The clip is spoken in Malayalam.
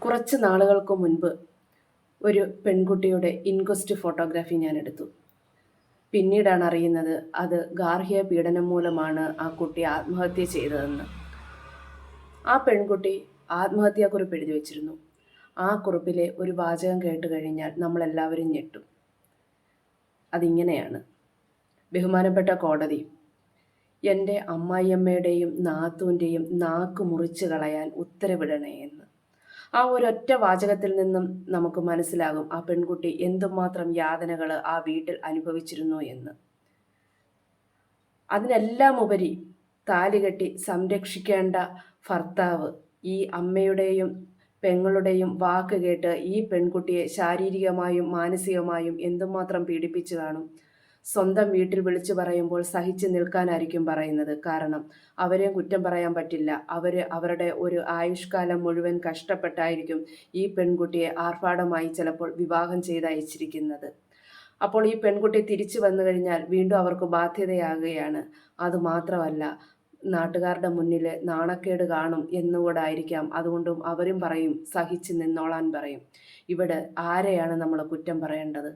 കുറച്ച് നാളുകൾക്ക് മുൻപ് ഒരു പെൺകുട്ടിയുടെ ഇൻക്വസ്റ്റ് ഫോട്ടോഗ്രാഫി ഞാൻ എടുത്തു. പിന്നീടാണ് അറിയുന്നത് അത് ഗാർഹിക പീഡനം മൂലമാണ് ആ കുട്ടി ആത്മഹത്യ ചെയ്തതെന്ന്. ആ പെൺകുട്ടി ആത്മഹത്യാക്കുറിപ്പ് എഴുതി വച്ചിരുന്നു. ആ കുറിപ്പിലെ ഒരു വാചകം കേട്ട് കഴിഞ്ഞാൽ നമ്മളെല്ലാവരും ഞെട്ടും. അതിങ്ങനെയാണ്: ബഹുമാനപ്പെട്ട കോടതി, എൻ്റെ അമ്മായിയമ്മയുടെയും നാത്തൂൻ്റെയും നാക്ക് മുറിച്ച് കളയാൻ ഉത്തരവിടണേ എന്ന്. ആ ഒരൊറ്റ വാചകത്തിൽ നിന്നും നമുക്ക് മനസ്സിലാകും ആ പെൺകുട്ടി എന്തുമാത്രം യാതനകൾ ആ വീട്ടിൽ അനുഭവിച്ചിരുന്നു എന്ന്. അതിനെല്ലാം ഉപരി താലി കെട്ടി സംരക്ഷിക്കേണ്ട ഭർത്താവ് ഈ അമ്മയുടെയും പെങ്ങളുടെയും വാക്ക് കേട്ട് ഈ പെൺകുട്ടിയെ ശാരീരികമായും മാനസികമായും എന്തുമാത്രം പീഡിപ്പിച്ചു കാണും. സ്വന്തം വീട്ടിൽ വിളിച്ചു പറയുമ്പോൾ സഹിച്ചു നിൽക്കാനായിരിക്കും പറയുന്നത്. കാരണം അവരെയും കുറ്റം പറയാൻ പറ്റില്ല. അവരുടെ ഒരു ആയുഷ്കാലം മുഴുവൻ കഷ്ടപ്പെട്ടായിരിക്കും ഈ പെൺകുട്ടിയെ ആർഭാടമായി ചിലപ്പോൾ വിവാഹം ചെയ്തയച്ചിരിക്കുന്നത്. അപ്പോൾ ഈ പെൺകുട്ടി തിരിച്ചു വന്നു കഴിഞ്ഞാൽ വീണ്ടും അവർക്ക് ബാധ്യതയാകുകയാണ്. അതുമാത്രമല്ല, നാട്ടുകാരുടെ മുന്നിൽ നാണക്കേട് കാണും എന്നുകൂടായിരിക്കാം. അതുകൊണ്ടും അവരും പറയും സഹിച്ച് നിന്നോളാൻ പറയും. ഇവിടെ ആരെയാണ് നമ്മൾ കുറ്റം പറയേണ്ടത്?